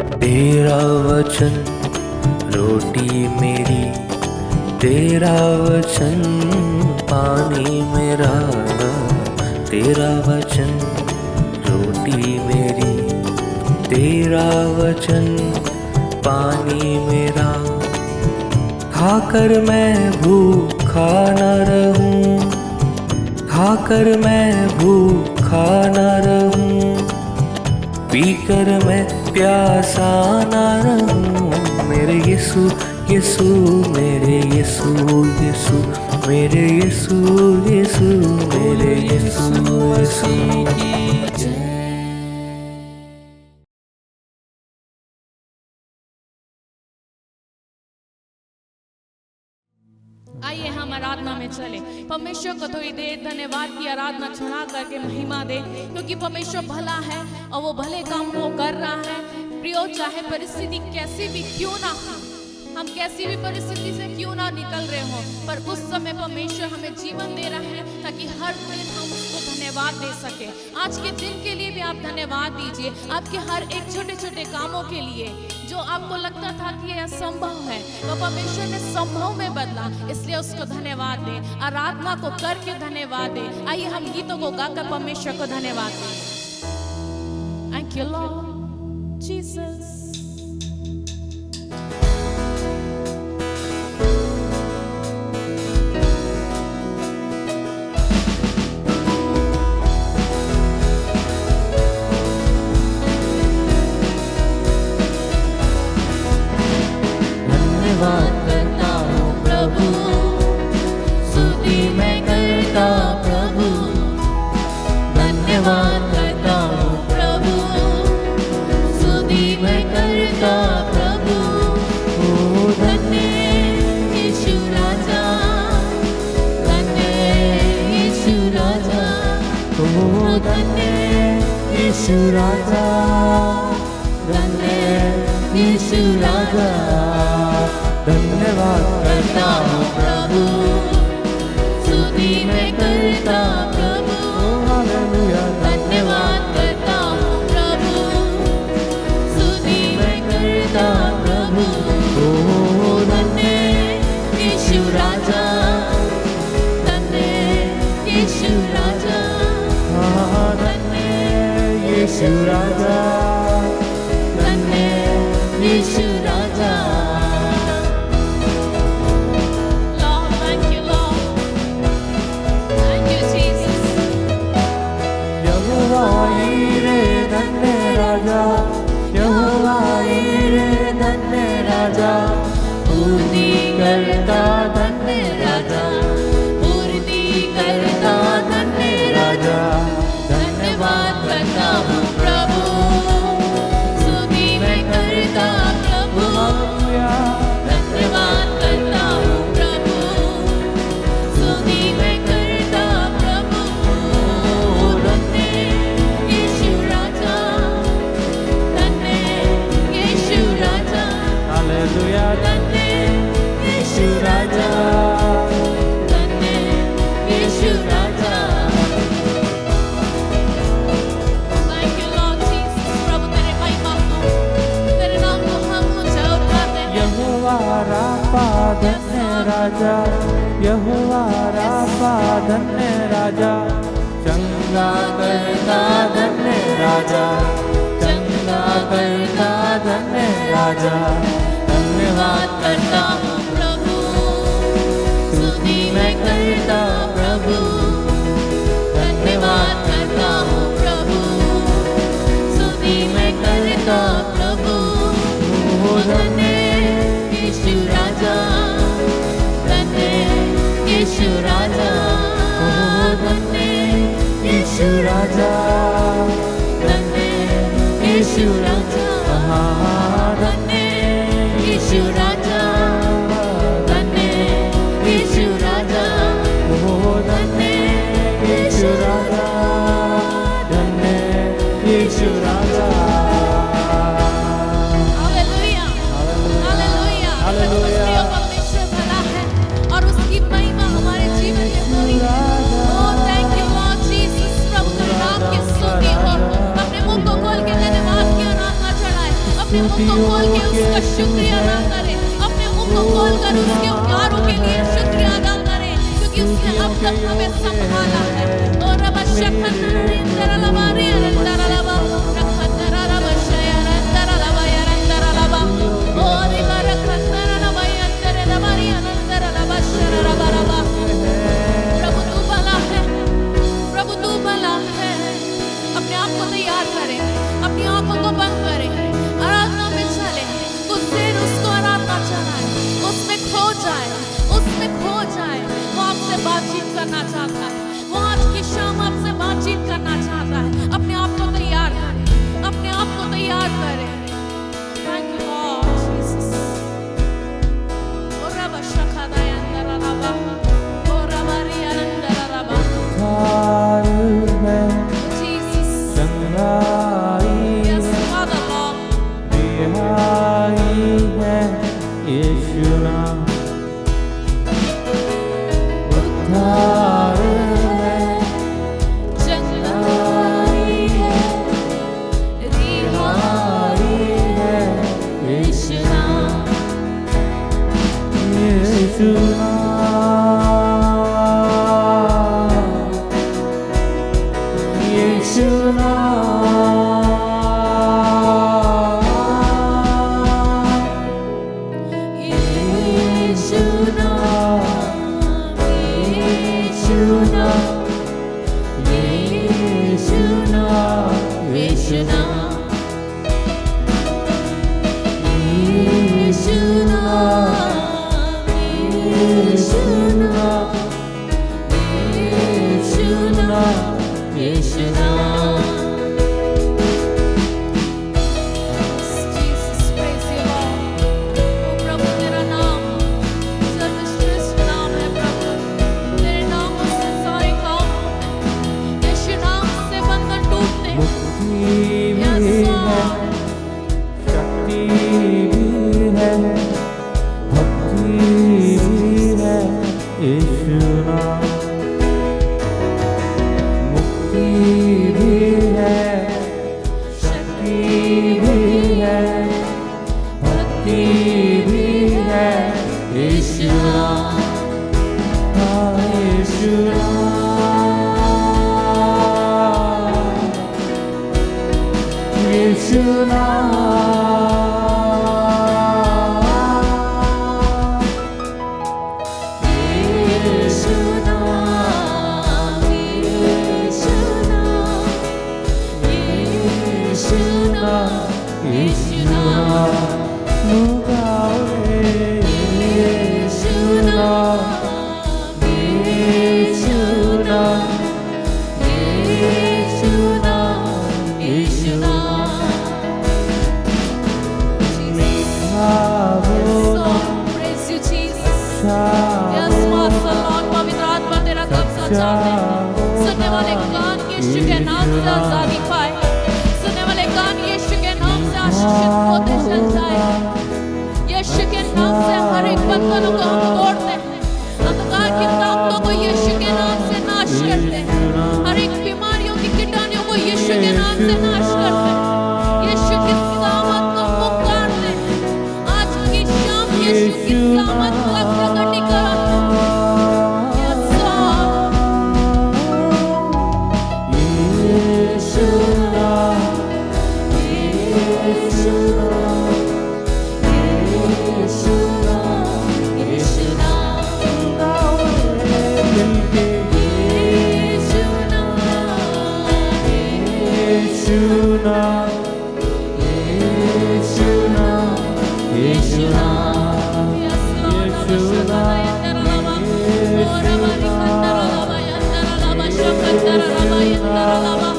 तेरा वचन रोटी मेरी, तेरा वचन पानी मेरा, तेरा वचन रोटी मेरी, तेरा वचन पानी मेरा। खाकर मैं भूखा न रहूं, खाकर मैं भूखा न रहूं, पीकर मैं प्यासा न रहूं। मेरे यीशु यीशु, मेरे यीशु यीशु, मेरे यीशु यीशु, मेरे यीशु यीशु। आइए हम आराधना में चले। परमेश्वर को थोड़ी देर धन्यवाद की आराधना चढ़ा करके महिमा दे, क्योंकि परमेश्वर भला है और वो भले काम वो कर रहा है। प्रियो, चाहे परिस्थिति कैसी भी क्यों ना, हम कैसी भी परिस्थिति से क्यों ना निकल रहे हो, पर उस समय परमेश्वर हमें जीवन दे रहा है ताकि हर दिन हम उसको धन्यवाद दे सके। आज के दिन के लिए भी आप धन्यवाद दीजिए, आपके हर एक छोटे छोटे कामों के लिए जो आपको लगता था कि यह असंभव है, तो परमेश्वर ने संभव में बदला, इसलिए उसको धन्यवाद दे। आराधना को करके धन्यवाद दे। आइए हम गीतों को गाकर परमेश्वर को धन्यवाद दें। Thank you Lord Jesus. यीशु राजा, धन्य यीशु राजा, धन्यवाद करता हूँ प्रभु, स्तुति मैं करता प्रभु, हालेलुया, धन्यवाद करता हूँ प्रभु, स्तुति मैं करता प्रभु, ओ धन्य यीशु राजा, धन्य यीशु राजा, यीशु राजा, धन्य यीशु राजा। Lord, thank you, Lord. Thank you, Jesus. यहोवा ईरे धन्य राजा, यहोवा ईरे धन्य राजा, पूर्ति करता धन्य राजा, पूर्ति करता धन्य राजा, धन्यवाद करता हूँ प्रभु, स्तुति मैं करता प्रभु, धन्यवाद करता हूँ प्रभु, स्तुति मैं करता प्रभु, धन्य यीशु राजा, धन्य यीशु राजा, हालेलुया, धन्य यीशु राजा, धन्य यीशु राजा। धन्य राजा, यहोवा राफा धन्य राजा, चंगा करता धन्य राजा, चंगा करता धन्य राजा, धन्यवाद करता हूँ प्रभु, स्तुति मैं करता प्रभु, धन्यवाद करता हूँ प्रभु, स्तुति मैं करता प्रभु, धन्य यीशु राजा, धन्य यीशु राजा, धन्य यीशु राजा, धन्य यीशु राजा, धन्य यीशु राजा, धन्य यीशु राजा, धन्य यीशु राजा, धन्य यीशु राजा। अपने मुंह को खोल के उसका शुक्रिया अदा करें, अपने मुंह को खोल कर उसके प्यारों के लिए शुक्रिया अदा करें, क्योंकि उसने अब तक हमें संभाला है। और रब शक्कर तरलबारे तरलबा रखतर रब शयर तरलबा यरंतर लबा और इधर रखतर लबा यंतर लबारी अनंतर लबा शर रबा रबा। प्रभु तू भला है, प्रभु तू भला है। अपने आप को तैयार करें, अपनी आंखों को बंद करें, आराधना में चले, कुछ देर उसको आराधना चलाए, उसमें खो जाए, उसमें खो जाए। वो आपसे बातचीत करना चाहता है, वो आज की शाम आपसे बातचीत करना चाहता है। अपने आप को तैयार करें, अपने आप को तैयार करें। Thank you Lord Jesus. और रब शखादा अंदर रबा और रबारी अंदर रबा। उद्धार है, Jesus. चंगाई Yes, है, Father Lord. रिहाई है, यीशु नाम। उद्धार है, चंगाई है, रिहाई है, यीशु नाम। यीशु नाम, यीशु नाम, यीशु नाम, यीशु नाम, यीशु नाम, यीशु नाम, यीशु नाम, यीशु नाम, यीशु नाम, यीशु नाम। Jesus, praise you Lord. ओ प्रभु तेरा नाम सर्वश्रेष्ठ नाम है प्रभु, तेरे नामों से सारे काम होते हैं, यीशु नाम से बंधन टूटते हैं। मुक्ति भी Yes, है, Lord. शक्ति भी है, भक्ति भी है, यीशु नाम। मुक्ति भी है, शक्ति भी है, भक्ति भी है, यीशु नाम। हाँ, यीशु नाम, यीशु नाम, यीशु नाम, यीशु नाम, यीशु नाम, यीशु नाम, मुगावे यीशु नाम, यीशु नाम, यीशु नाम, यीशु नाम। Yes, Lord, praise you Jesus. Yes, Master Lord, पवित्र आत्मा तेरा कब्जा चाहते हैं। सुनने वाले कान यीशु के नाम से आजादी पाए, सुनने वाले कान यीशु के नाम से आशीषित होते चल जाए। यीशु के नाम से हर एक बंधनों को हम तोड़ते हैं, अंधकार की ताकतों को यीशु के नाम से नाश करते हैं, हर एक बीमारियों की कीटाणुओं को यीशु के नाम से नाश करते हैं, यीशु की सामत को पुकारते हैं। आज की शाम यीशु की सामत का प्रकटीकरण हो। Yes, Lord. यीशु नाम, यीशु नाम, यीशु नाम, यीशु नाम, गावे मिलके यीशु नाम, यीशु नाम, यीशु नाम, यीशु नाम। Yes, Lord. यीशु नाम, Ora bari kantara laba yantara laba shakantara laba yantara laba.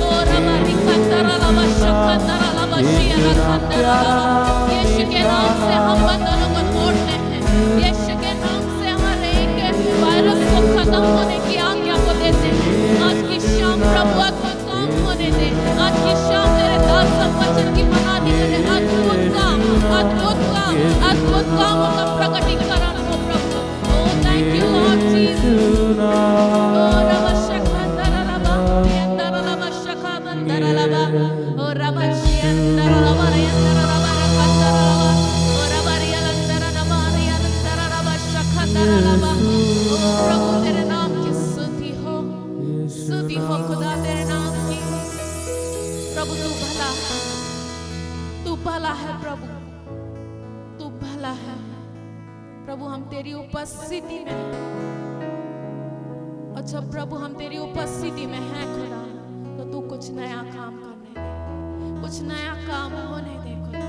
Ora bari kantara laba shakantara laba shiara kantara laba. यीशु के नाम से हम बंधनों को तोड़ते हैं, यीशु के नाम से हर एक वायरस को खत्म होने की आज्ञा को देते हैं। आज की शाम प्रभु का काम होने दे, आज की शाम तेरे दास वचन की मनाने दे। अद्भुत काम, अद्भुत काम, अद्भुत कामों का प्रकटीकरण हो प्रभु। Oh, thank you Lord Jesus. यीशु नाम, Oh, Rabba Shakandara Rabba, Yandara Rabba Shakabandara Rabba, Oh, Rabba Shiandara Rabba, Yandara Rabba. प्रभु तू भला है, तू भला है प्रभु, तू भला है प्रभु। हम तेरी उपस्थिति में हैं, और जब प्रभु हम तेरी उपस्थिति में हैं खुदा, तो तू कुछ नया काम करने दे, कुछ नया काम होने दे खुदा।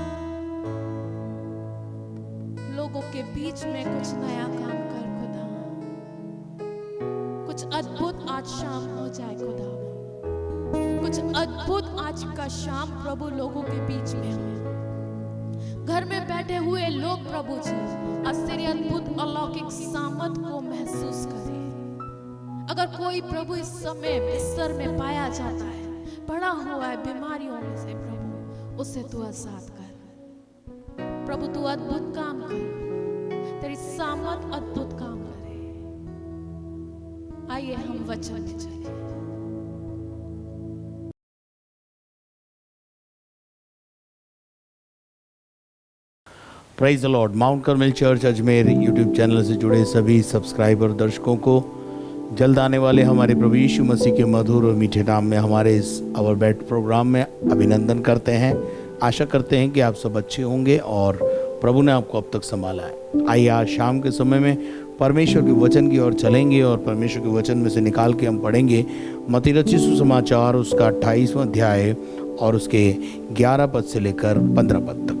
लोगों के बीच में कुछ नया काम कर खुदा, कुछ अद्भुत आज शाम हो जाए खुदा, कुछ अद्भुत आज का शाम प्रभु लोगों के बीच में हो। घर में बैठे हुए लोग प्रभु जी आज तेरी अद्भुत अलौकिक सामर्थ को महसूस करें। अगर कोई प्रभु इस समय बिस्तर में पाया जाता है, पड़ा हुआ है बीमारियों में से, प्रभु उसे तू आजाद कर प्रभु, तू अद्भुत काम कर, तेरी सामर्थ अद्भुत काम करे। आइए हम वचन में चलें। Praise the Lord. Mount Carmel church Ajmer YouTube channel से जुड़े सभी सब्सक्राइबर दर्शकों को जल्द आने वाले हमारे प्रभु यीशु मसीह के मधुर और मीठे नाम में हमारे इस आवर बैट प्रोग्राम में अभिनंदन करते हैं। आशा करते हैं कि आप सब अच्छे होंगे और प्रभु ने आपको अब तक संभाला है। आइए आज शाम के समय में परमेश्वर के वचन की ओर चलेंगे और परमेश्वर के वचन में से निकाल के हम पढ़ेंगे मत्ती रचित सुसमाचार उसका 28वां अध्याय और उसके 11 पद से लेकर 15 पद तक।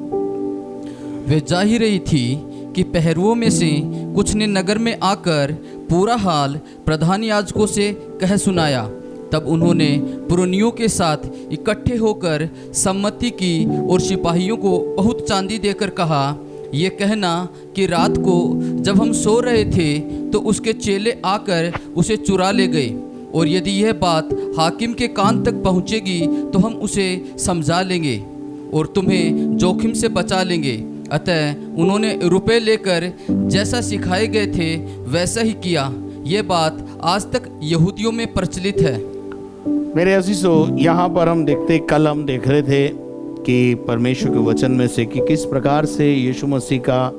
वे जा ही रही थी कि पहरुओं में से कुछ ने नगर में आकर पूरा हाल प्रधान याजकों से कह सुनाया। तब उन्होंने पुरनियों के साथ इकट्ठे होकर सम्मति की और सिपाहियों को बहुत चांदी देकर कहा, ये कहना कि रात को जब हम सो रहे थे तो उसके चेले आकर उसे चुरा ले गए, और यदि यह बात हाकिम के कान तक पहुँचेगी तो हम उसे समझा लेंगे और तुम्हें जोखिम से बचा लेंगे। अतः उन्होंने रुपए लेकर जैसा सिखाए गए थे वैसा ही किया। ये बात आज तक यहूदियों में प्रचलित है। मेरे अजीजों, यहाँ पर हम कल हम देख रहे थे कि परमेश्वर के वचन में से कि किस प्रकार से यीशु मसीह का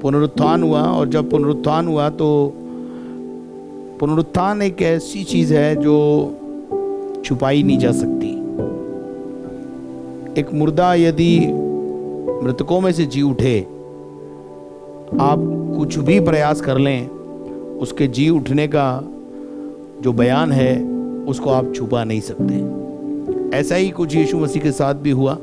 पुनरुत्थान हुआ। और जब पुनरुत्थान हुआ तो पुनरुत्थान एक ऐसी चीज़ है जो छुपाई नहीं जा सकती। एक मुर्दा यदि मृतकों में से जी उठे, आप कुछ भी प्रयास कर लें, उसके जी उठने का जो बयान है उसको आप छुपा नहीं सकते। ऐसा ही कुछ यीशु मसीह के साथ भी हुआ।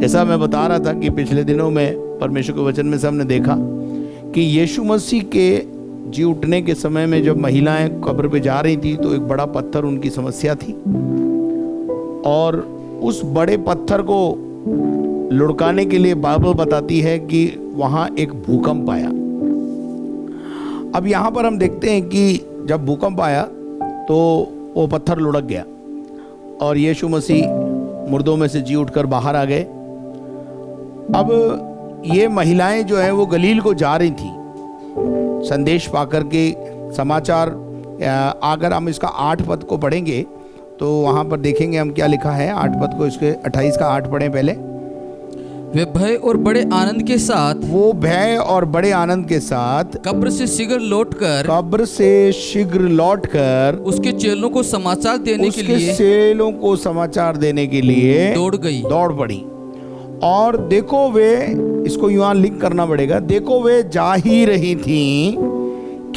जैसा मैं बता रहा था कि पिछले दिनों में परमेश्वर के वचन में से हमने देखा कि यीशु मसीह के जी उठने के समय में जब महिलाएं कब्र पे जा रही थी तो एक बड़ा पत्थर उनकी समस्या थी, और उस बड़े पत्थर को लुढ़काने के लिए बाइबल बताती है कि वहाँ एक भूकंप आया। अब यहाँ पर हम देखते हैं कि जब भूकंप आया तो वो पत्थर लुढ़क गया और यीशु मसीह मुर्दों में से जी उठकर बाहर आ गए। अब ये महिलाएं जो हैं वो गलील को जा रही थी संदेश पाकर के समाचार। अगर हम इसका 8 पद को पढ़ेंगे तो वहाँ पर देखेंगे हम क्या लिखा है। 8 पद को, इसके 28 का 8 पढ़ें पहले। वे भय और बड़े आनंद के साथ, वो भय और बड़े आनंद के साथ कब्र से शीघ्र लौटकर उसके चेलों को समाचार देने के लिए दौड़ पड़ी। और देखो वे, इसको यूं लिंक करना पड़ेगा, देखो वे जा ही रही थी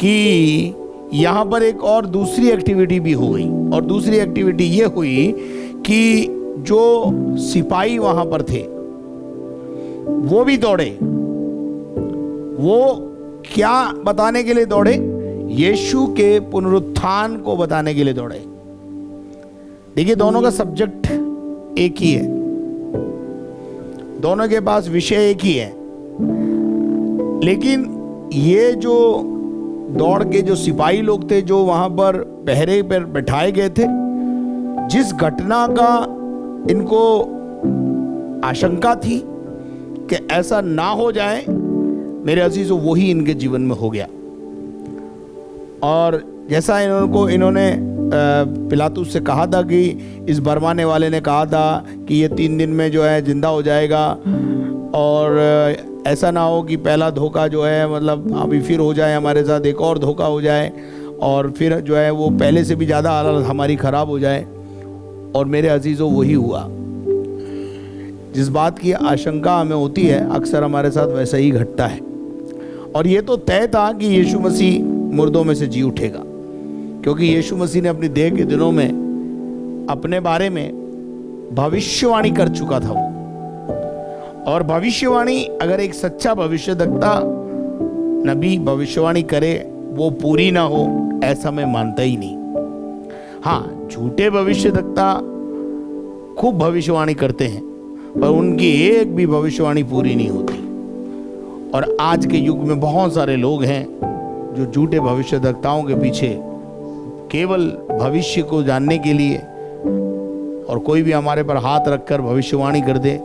कि यहाँ पर एक और दूसरी एक्टिविटी भी हो गई। और दूसरी एक्टिविटी ये हुई कि जो सिपाही वहां पर थे वो भी दौड़े। वो क्या बताने के लिए दौड़े? यीशु के पुनरुत्थान को बताने के लिए दौड़े। देखिए, दोनों का सब्जेक्ट एक ही है, दोनों के पास विषय एक ही है, लेकिन ये जो दौड़ के जो सिपाही लोग थे जो वहां पर पहरे पर बैठाए गए थे, जिस घटना का इनको आशंका थी कि ऐसा ना हो जाए, मेरे अजीजों, वही इनके जीवन में हो गया। और जैसा इन्होंने पिलातुस से कहा था कि इस भरमाने वाले ने कहा था कि ये 3 दिन में जो है जिंदा हो जाएगा, और ऐसा ना हो कि पहला धोखा जो है मतलब अभी फिर हो जाए, हमारे साथ एक और धोखा हो जाए और फिर जो है वो पहले से भी ज़्यादा हालत हमारी ख़राब हो जाए। और मेरे अजीज़ों, वही हुआ। जिस बात की आशंका हमें होती है अक्सर हमारे साथ वैसा ही घटता है। और ये तो तय था कि यीशु मसीह मुर्दों में से जी उठेगा, क्योंकि यीशु मसीह ने अपनी देह के दिनों में अपने बारे में भविष्यवाणी कर चुका था वो। और भविष्यवाणी, अगर एक सच्चा भविष्यद्वक्ता नबी भविष्यवाणी करे वो पूरी ना हो, ऐसा मैं मानता ही नहीं। हाँ, झूठे भविष्यद्वक्ता खूब भविष्यवाणी करते हैं, पर उनकी एक भी भविष्यवाणी पूरी नहीं होती। और आज के युग में बहुत सारे लोग हैं जो झूठे भविष्यद्वक्ताओं के पीछे केवल भविष्य को जानने के लिए, और कोई भी हमारे पर हाथ रखकर भविष्यवाणी कर दे,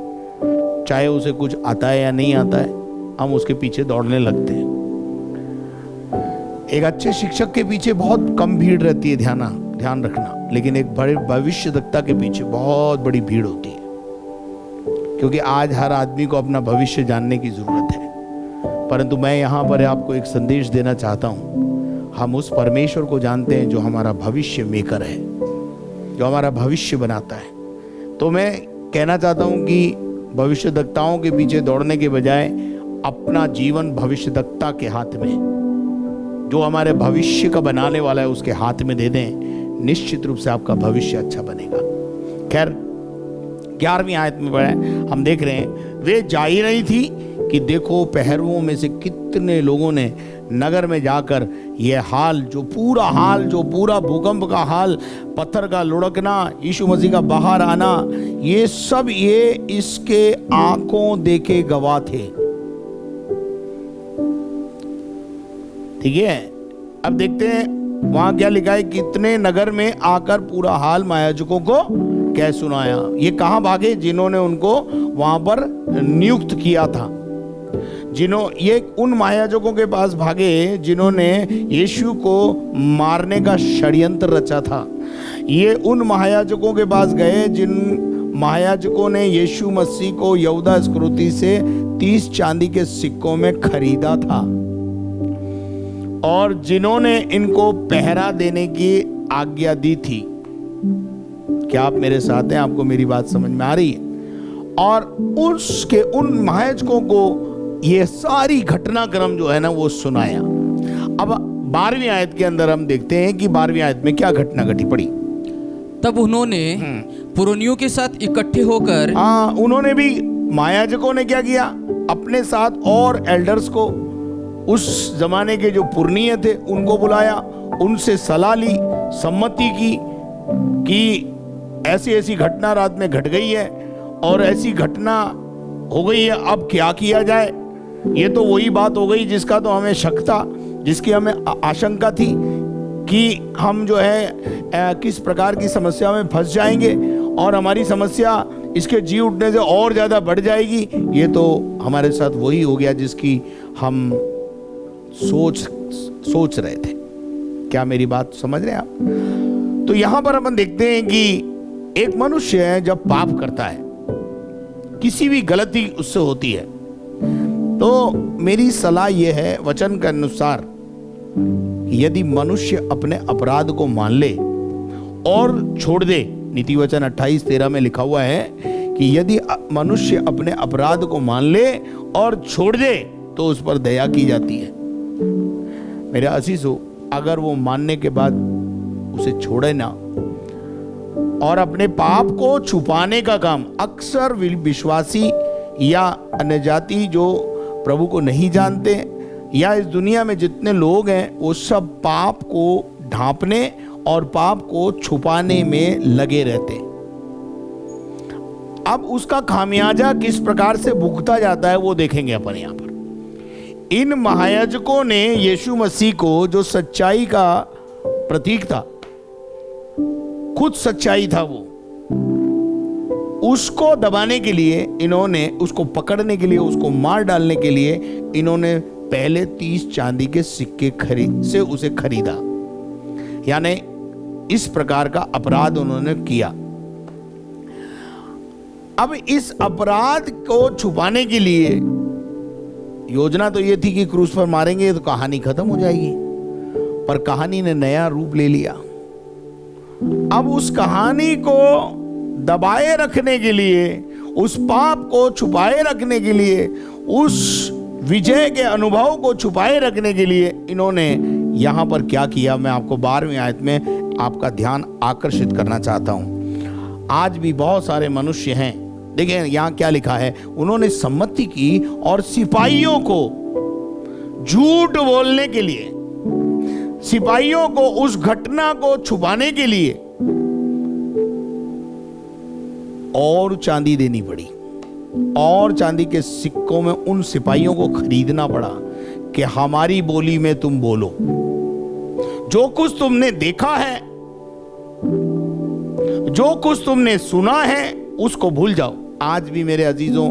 चाहे उसे कुछ आता है या नहीं आता है, हम उसके पीछे दौड़ने लगते हैं। एक अच्छे शिक्षक के पीछे बहुत कम भीड़ रहती है, ध्यान रखना, लेकिन एक बड़े भविष्यद्वक्ता के पीछे बहुत बड़ी भीड़ होती है, क्योंकि आज हर आदमी को अपना भविष्य जानने की जरूरत है। परंतु मैं यहाँ पर आपको एक संदेश देना चाहता हूँ। हम उस परमेश्वर को जानते हैं जो हमारा भविष्य मेकर है, जो हमारा भविष्य बनाता है। तो मैं कहना चाहता हूँ कि भविष्यद्वक्ताओं के पीछे दौड़ने के बजाय अपना जीवन भविष्यद्वक्ता के हाथ में, जो हमारे भविष्य का बनाने वाला है, उसके हाथ में दे दें। निश्चित रूप से आपका भविष्य अच्छा बनेगा। खैर 11वीं आयत में पढ़े हम देख रहे हैं, वे जा ही रही थी कि देखो पहरुओं में से कितने लोगों ने नगर में जाकर यह हाल, जो पूरा भूकंप का हाल, पत्थर का लुढ़कना, यीशु मसीह का बाहर आना, ये सब ये इसके आंखों देखे गवाह थे। ठीक है, अब देखते हैं वहां क्या लिखा है। कितने नगर में आकर पूरा हाल महायाजकों को कह सुनाया। ये कहां भागे? जिन्होंने उनको वहां पर नियुक्त किया था। ये उन महायाजकों के पास भागे जिन्होंने यीशु को मारने का षड्यंत्र रचा था। ये उन महायाजकों के पास गए जिन महायाजकों ने यीशु मसीह को यहूदा इस्करियोती से 30 चांदी के सिक्कों में खरीदा था, और जिन्होंने इनको पहरा देने की आज्ञा दी थी। क्या आप मेरे साथ हैं? आपको मेरी बात समझ में आ रही है? और उन महायाजकों को ये सारी घटनाक्रम जो है ना वो सुनाया। अब 12वीं आयत के अंदर हम देखते हैं कि 12वीं आयत में क्या घटना घटी पड़ी। तब उन्होंने पुरोनियों के साथ इकट्ठे होकर, उन्होंने भी, महायाजकों ने क्या किया? अपने साथ और एल्डर्स को, उस जमाने के जो पुरनीय थे उनको बुलाया, उनसे सलाह ली, सम्मति की कि ऐसी ऐसी घटना रात में घट गई है और ऐसी घटना हो गई है, अब क्या किया जाए। ये तो वही बात हो गई जिसका तो हमें शक था, जिसकी हमें आशंका थी कि हम जो है किस प्रकार की समस्या में फंस जाएंगे और हमारी समस्या इसके जी उठने से और ज़्यादा बढ़ जाएगी। ये तो हमारे साथ वही हो गया जिसकी हम सोच रहे थे। क्या मेरी बात समझ रहे हैं आप? तो यहां पर अपन देखते हैं कि एक मनुष्य है जब पाप करता है, किसी भी गलती उससे होती है, तो मेरी सलाह यह है वचन के अनुसार, यदि मनुष्य अपने अपराध को मान ले और छोड़ दे, नीति वचन 28:13 में लिखा हुआ है कि यदि मनुष्य अपने अपराध को मान ले और छोड़ दे तो उस पर दया की जाती है। मेरे अजीजों, अगर वो मानने के बाद उसे छोड़े ना और अपने पाप को छुपाने का काम, अक्सर विश्वासी या अन्य जाति जो प्रभु को नहीं जानते या इस दुनिया में जितने लोग हैं वो सब पाप को ढांपने और पाप को छुपाने में लगे रहते। अब उसका खामियाजा किस प्रकार से भुगता जाता है वो देखेंगे अपन यहाँ पर। इन महायाजकों ने यीशु मसीह को, जो सच्चाई का प्रतीक था, खुद सच्चाई था वो, उसको दबाने के लिए इन्होंने, उसको पकड़ने के लिए, उसको मार डालने के लिए इन्होंने पहले 30 चांदी के सिक्के से उसे खरीदा। यानी इस प्रकार का अपराध उन्होंने किया। अब इस अपराध को छुपाने के लिए योजना तो ये थी कि क्रूस पर मारेंगे तो कहानी खत्म हो जाएगी, पर कहानी ने नया रूप ले लिया। अब उस कहानी को दबाए रखने के लिए, उस पाप को छुपाए रखने के लिए, उस विजय के अनुभव को छुपाए रखने के लिए इन्होंने यहां पर क्या किया, मैं आपको 12वीं आयत में आपका ध्यान आकर्षित करना चाहता हूं। आज भी बहुत सारे मनुष्य हैं, देखिए यहां क्या लिखा है, उन्होंने सम्मति की और सिपाहियों को झूठ बोलने के लिए, सिपाहियों को उस घटना को छुपाने के लिए और चांदी देनी पड़ी, और चांदी के सिक्कों में उन सिपाहियों को खरीदना पड़ा कि हमारी बोली में तुम बोलो, जो कुछ तुमने देखा है, जो कुछ तुमने सुना है उसको भूल जाओ। आज भी मेरे अजीजों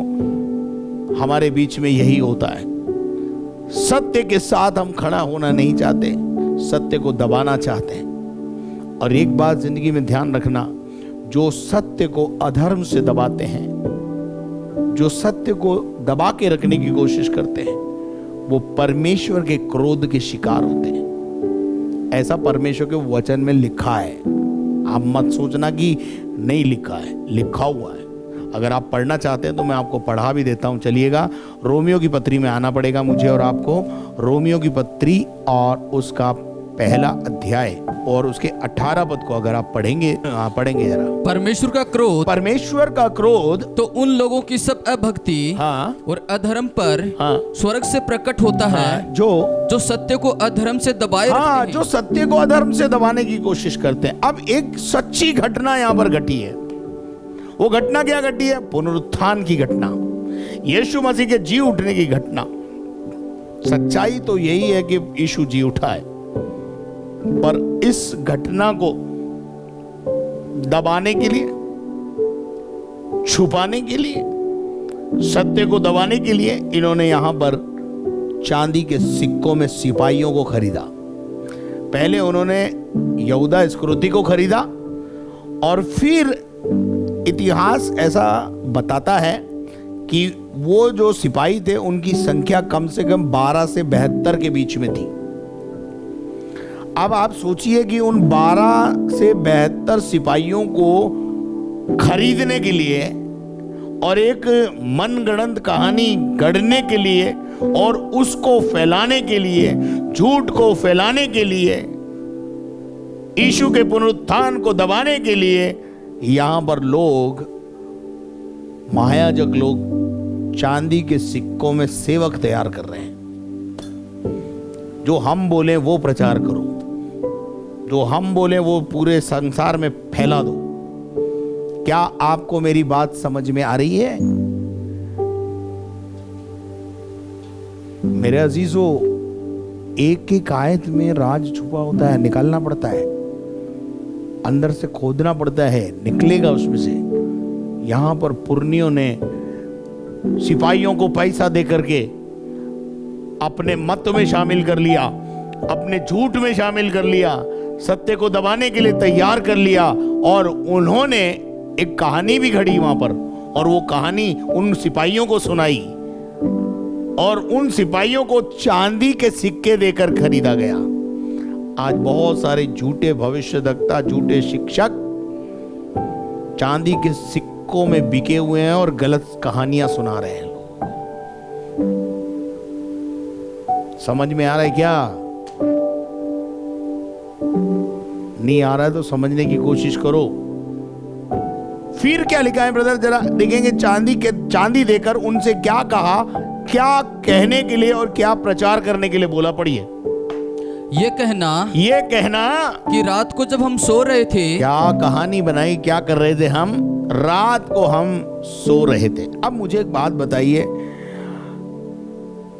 हमारे बीच में यही होता है, सत्य के साथ हम खड़ा होना नहीं चाहते, सत्य को दबाना चाहते हैं। और एक बात जिंदगी में ध्यान रखना, जो सत्य को अधर्म से दबाते हैं, जो सत्य को दबा के रखने की कोशिश करते हैं, वो परमेश्वर के क्रोध के शिकार होते हैं। ऐसा परमेश्वर के वचन में लिखा है, आप मत सोचना कि नहीं लिखा है, लिखा हुआ है। अगर आप पढ़ना चाहते हैं तो मैं आपको पढ़ा भी देता हूं। चलिएगा, रोमियो की पत्री में आना पड़ेगा मुझे और आपको। रोमियो की पत्री और उसका पहला अध्याय और उसके 18 पद को अगर आप पढ़ेंगे, पढ़ेंगे जरा। परमेश्वर का क्रोध, परमेश्वर का क्रोध तो उन लोगों की सब अभक्ति हाँ और अधर्म पर हाँ स्वर्ग से प्रकट होता है, जो सत्य को अधर्म से दबाए हाँ, रखते हैं। जो सत्य को अधर्म से दबाने की कोशिश करते हैं। अब एक सच्ची घटना यहां पर घटी है। वो घटना क्या घटी है? पुनरुत्थान की घटना, यीशु मसीह के जी उठने की घटना। सच्चाई तो यही है कि यीशु जी उठा है, पर इस घटना को दबाने के लिए, छुपाने के लिए, सत्य को दबाने के लिए इन्होंने यहां पर चांदी के सिक्कों में सिपाहियों को खरीदा। पहले उन्होंने यहूदा इस्करियोती को खरीदा और फिर इतिहास ऐसा बताता है कि वो जो सिपाही थे उनकी संख्या कम से कम 12 से 72 के बीच में थी। अब आप सोचिए कि उन 12 से 72 सिपाहियों को खरीदने के लिए और एक मनगढ़ंत कहानी गढ़ने के लिए और उसको फैलाने के लिए, झूठ को फैलाने के लिए, यीशु के पुनरुत्थान को दबाने के लिए यहां पर लोग, महायाजक लोग चांदी के सिक्कों में सेवक तैयार कर रहे हैं। जो हम बोले वो प्रचार करो, जो हम बोले वो पूरे संसार में फैला दो। क्या आपको मेरी बात समझ में आ रही है? मेरे अजीजों, एक एक आयत में राज छुपा होता है, निकालना पड़ता है, अंदर से खोदना पड़ता है, निकलेगा उसमें से। यहां पर पुरनियों ने सिपाहियों को पैसा दे करके अपने मत में शामिल कर लिया, अपने झूठ में शामिल कर लिया, सत्य को दबाने के लिए तैयार कर लिया। और उन्होंने एक कहानी भी घड़ी वहां पर, और वो कहानी उन सिपाहियों को सुनाई और उन सिपाहियों को चांदी के सिक्के देकर खरीदा गया। आज बहुत सारे झूठे भविष्यवक्ता, झूठे शिक्षक चांदी के सिक्कों में बिके हुए हैं और गलत कहानियां सुना रहे हैं। समझ में आ रहा है क्या? नहीं आ रहा है तो समझने की कोशिश करो। फिर क्या लिखा है ब्रदर, जरा देखेंगे। चांदी देकर उनसे क्या कहा, क्या कहने के लिए और क्या प्रचार करने के लिए बोला, पढ़िए। ये कहना कि रात को जब हम सो रहे थे, क्या कहानी बनाई, क्या कर रहे थे हम? रात को हम सो रहे थे। अब मुझे एक बात बताइए,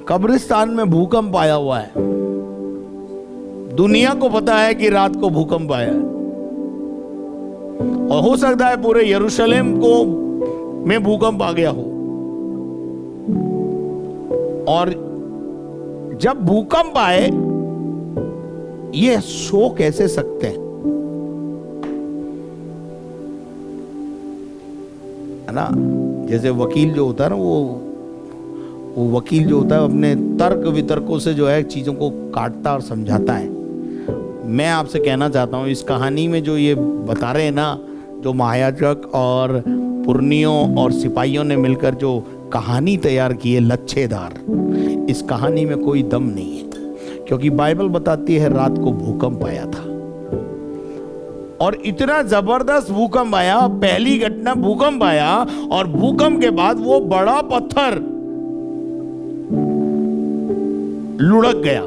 कब्रिस्तान में भूकंप आया हुआ है, दुनिया को पता है कि रात को भूकंप आया है, और हो सकता है पूरे यरूशलेम को में भूकंप आ गया हो। और जब भूकंप आए, ये सो कैसे सकते हैं, है ना? जैसे वकील जो होता है ना, वो वकील जो होता है अपने तर्क वितर्कों से जो है चीजों को काटता और समझाता है। मैं आपसे कहना चाहता हूं, इस कहानी में जो ये बता रहे हैं ना, जो महायाजक और पुरनियों और सिपाहियों ने मिलकर जो कहानी तैयार की है लच्छेदार, इस कहानी में कोई दम नहीं है, क्योंकि बाइबल बताती है रात को भूकंप आया था और इतना जबरदस्त भूकंप आया। पहली घटना भूकंप आया और भूकंप के बाद वो बड़ा पत्थर लुढ़क गया।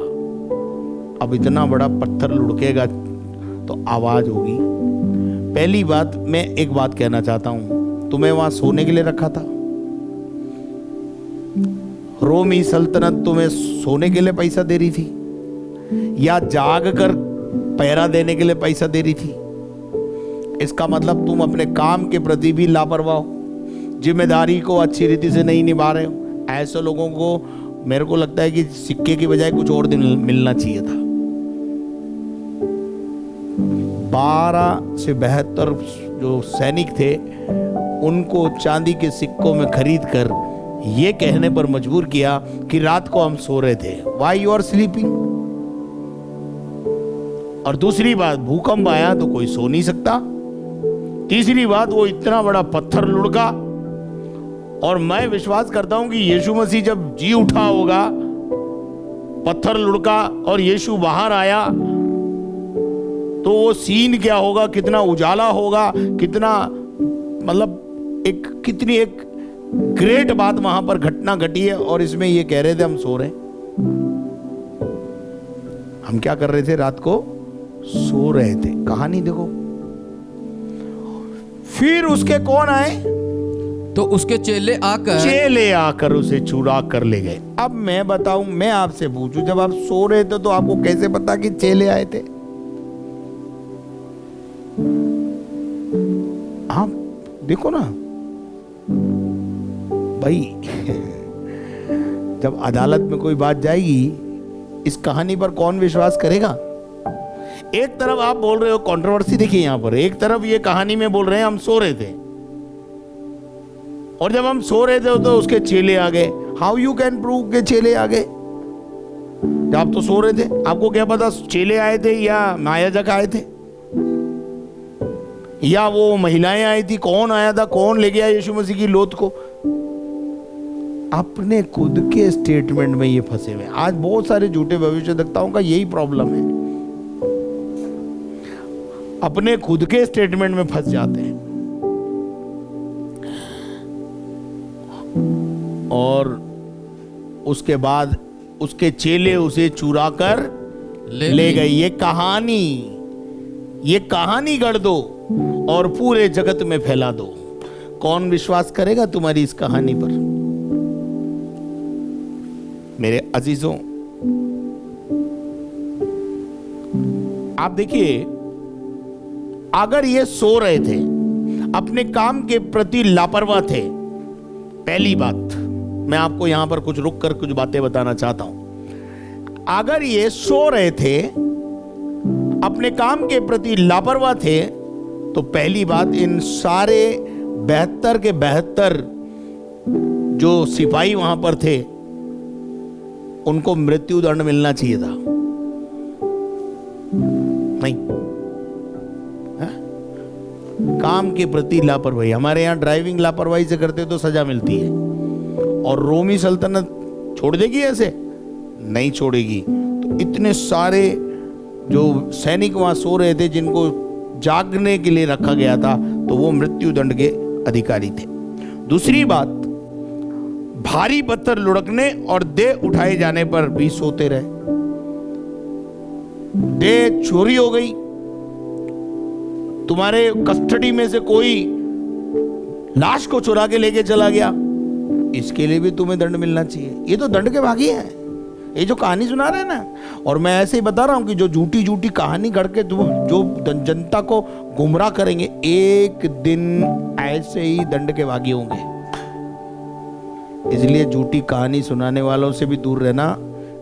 अब इतना बड़ा पत्थर लुढ़केगा तो आवाज होगी। पहली बात, मैं एक बात कहना चाहता हूं, तुम्हें वहां सोने के लिए रखा था? रोमी सल्तनत तुम्हें सोने के लिए पैसा दे रही थी या जाग कर पहरा देने के लिए पैसा दे रही थी? इसका मतलब तुम अपने काम के प्रति भी लापरवाह हो, जिम्मेदारी को अच्छी रीति से नहीं निभा रहे हो। ऐसे लोगों को मेरे को लगता है कि सिक्के की बजाय कुछ और दिन मिलना चाहिए था। 12 से 72 जो सैनिक थे उनको चांदी के सिक्कों में खरीद कर ये कहने पर मजबूर किया कि रात को हम सो रहे थे। Why you are sleeping? और दूसरी बात, भूकंप आया तो कोई सो नहीं सकता। तीसरी बात, वो इतना बड़ा पत्थर लुढ़का। और मैं विश्वास करता हूं कि यीशु मसीह जब जी उठा होगा, पत्थर लुढ़का और यीशु बाहर आया, तो वो सीन क्या होगा, कितना उजाला होगा, कितना मतलब कितनी एक ग्रेट बात वहां पर घटना घटी है। और इसमें ये कह रहे थे हम सो रहे, हम क्या कर रहे थे? रात को सो रहे थे। कहानी देखो। फिर उसके कौन आए? तो उसके चेले आकर उसे चुरा कर ले गए। अब मैं बताऊं, मैं आपसे पूछूं, जब आप सो रहे थे तो आपको कैसे पता कि चेले आए थे? आप देखो ना भाई, जब अदालत में कोई बात जाएगी, इस कहानी पर कौन विश्वास करेगा? एक तरफ आप बोल रहे हो, कंट्रोवर्सी देखिए यहां पर, एक तरफ ये कहानी में बोल रहे हैं हम सो रहे थे, और जब हम सो रहे थे तो उसके चेले आ गए। हाउ यू कैन प्रूव के चेले आ गए? जब आप तो सो रहे थे, आपको क्या पता चेले आए थे या मायाजक आए थे या वो महिलाएं आई थी? कौन आया था? कौन ले गया यीशु मसीह की लोथ को? अपने खुद के स्टेटमेंट में ये फंसे हुए। आज बहुत सारे झूठे भविष्यद्वक्ताओं का यही प्रॉब्लम है, अपने खुद के स्टेटमेंट में फंस जाते हैं और उसके बाद उसके चेले उसे चुरा कर ले गए। ये कहानी गढ़ दो और पूरे जगत में फैला दो। कौन विश्वास करेगा तुम्हारी इस कहानी पर? मेरे अजीजों, आप देखिए, अगर ये सो रहे थे, अपने काम के प्रति लापरवाह थे, पहली बात मैं आपको यहां पर कुछ रुक कर कुछ बातें बताना चाहता हूं। अगर ये सो रहे थे, अपने काम के प्रति लापरवाह थे, तो पहली बात, इन सारे 72 के 72 जो सिपाही वहां पर थे उनको मृत्यु दंड मिलना चाहिए था। नहीं, काम के प्रति लापरवाही, हमारे यहां ड्राइविंग लापरवाही से करते तो सजा मिलती है, और रोमी सल्तनत छोड़ देगी? ऐसे नहीं छोड़ेगी। तो इतने सारे जो सैनिक वहां सो रहे थे, जिनको जागने के लिए रखा गया था, तो वो मृत्यु दंड के अधिकारी थे। दूसरी बात, भारी पत्थर लुढ़कने और देह उठाए जाने पर भी सोते रहे। देह चोरी हो गई, तुम्हारे कस्टडी में से कोई लाश को चुरा के लेके चला गया, इसके लिए भी तुम्हें दंड मिलना चाहिए। ये तो दंड के भागी है, ये जो कहानी सुना रहे हैं ना। और मैं ऐसे ही बता रहा हूं कि जो झूठी कहानी गढ़ के जो जनता को गुमराह करेंगे, एक दिन ऐसे ही दंड के भागी होंगे। इसलिए झूठी कहानी सुनाने वालों से भी दूर रहना,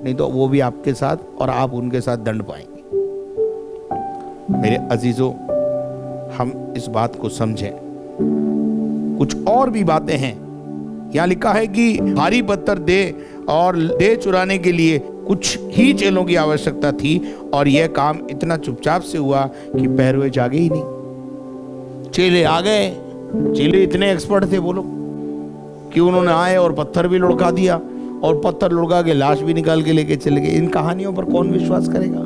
नहीं तो वो भी आपके साथ और आप उनके साथ दंड पाएंगे। मेरे अजीजों, हम इस बात को समझें। कुछ और भी बातें हैं। यहाँ लिखा है कि भारी पत्थर दे और दे चुराने के लिए कुछ ही चेलों की आवश्यकता थी, और यह काम इतना चुपचाप से हुआ कि पहरुए जागे ही नहीं। चेले आ गए, चेले इतने एक्सपर्ट थे बोलो कि उन्होंने आए और पत्थर भी लुढ़का दिया और पत्थर लुढ़का के लाश भी निकाल के लेके चले गए। इन कहानियों पर कौन विश्वास करेगा?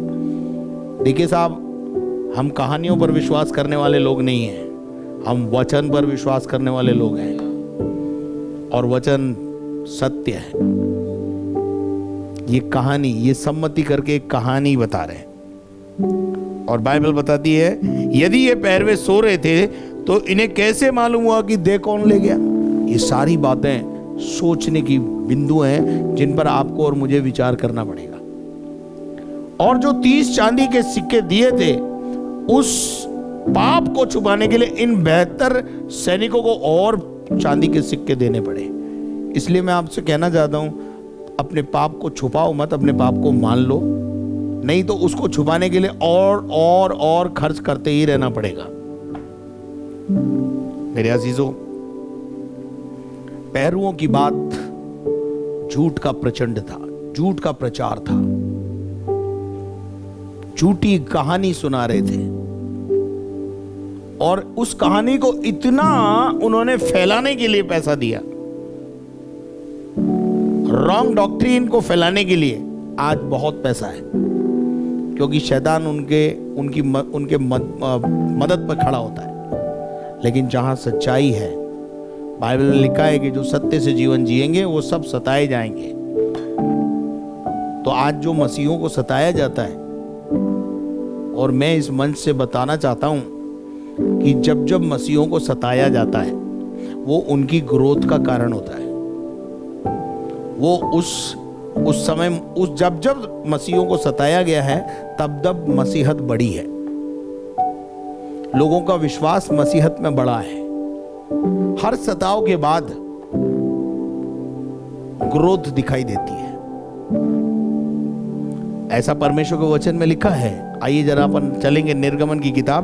देखिए साहब, हम कहानियों पर विश्वास करने वाले लोग नहीं हैं, हम वचन पर विश्वास करने वाले लोग हैं और वचन सत्य है। ये कहानी, ये सम्मति करके एक कहानी बता रहे हैं और बाइबल बताती है यदि ये पैरवे सो रहे थे तो इन्हें कैसे मालूम हुआ कि दे कौन ले गया? ये सारी बातें सोचने की बिंदु हैं जिन पर आपको और मुझे विचार करना पड़ेगा। और जो 30 चांदी के सिक्के दिए थे उस पाप को छुपाने के लिए इन 72 सैनिकों को और चांदी के सिक्के देने पड़े। इसलिए मैं आपसे कहना चाहता हूं, अपने पाप को छुपाओ मत, अपने पाप को मान लो, नहीं तो उसको छुपाने के लिए और खर्च करते ही रहना पड़ेगा। मेरे अजीजों, पैरुओं की बात झूठ का प्रचंड था, झूठ का प्रचार था, झूठी कहानी सुना रहे थे और उस कहानी को इतना उन्होंने फैलाने के लिए पैसा दिया, रॉन्ग डॉक्ट्रिन को फैलाने के लिए आज बहुत पैसा है, क्योंकि शैतान उनकी मदद पर खड़ा होता है। लेकिन जहां सच्चाई है, बाइबल में लिखा है कि जो सत्य से जीवन जिएंगे वो सब सताए जाएंगे। तो आज जो मसीहों को सताया जाता है, और मैं इस मंच से बताना चाहता हूं कि जब जब मसीहों को सताया जाता है वो उनकी ग्रोथ का कारण होता है। वो उस समय जब मसीहों को सताया गया है तब मसीहत बढ़ी है, लोगों का विश्वास मसीहत में बढ़ा है। हर सताव के बाद ग्रोथ दिखाई देती है, ऐसा परमेश्वर के वचन में लिखा है। आइए जरा अपन चलेंगे निर्गमन की किताब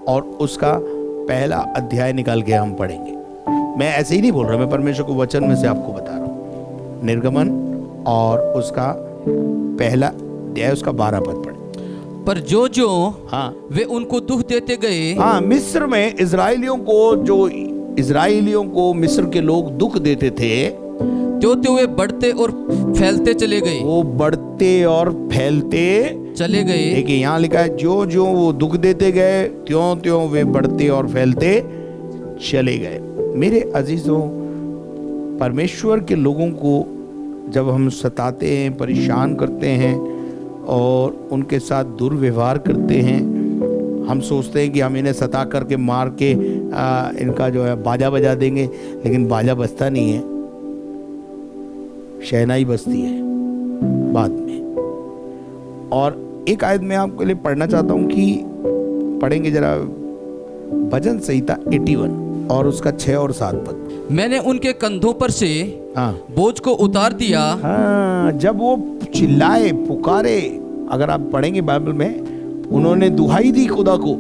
और उसका पहला अध्याय निकाल के हम पढ़ेंगे। मैं ऐसे ही नहीं बोल रहा, मैं परमेश्वर के वचन में से आपको बता रहा हूं। निर्गमन और उसका पहला अध्याय, उसका 12 पद पढ़े। पर जो वे उनको दुख देते गए, मिस्र में इजराइलियों को मिस्र के लोग दुख देते थे, त्यों वे बढ़ते और फैलते चले गए। वो बढ़ते और फैलते चले गए। देखिए यहाँ लिखा है जो वो दुख देते गए त्यों वे बढ़ते और फैलते चले गए। मेरे अजीजों, परमेश्वर के लोगों को जब हम सताते हैं, परेशान करते हैं और उनके साथ दुर्व्यवहार करते हैं, हम सोचते हैं कि हम इन्हें सता करके मार के इनका जो है बाजा बजा देंगे, लेकिन बाजा बजता नहीं है, शहनाई बजती है बाद में। और एक आयत में आपके लिए पढ़ना चाहता हूं कि पढ़ेंगे जरा, भजन संहिता 81 और उसका 6 और 7 पद। मैंने उनके कंधों पर से बोझ को उतार दिया। जब वो चिल्लाए, पुकारे, अगर आप पढ़ेंगे बाइबल में, उन्होंने दुहाई दी खुदा को,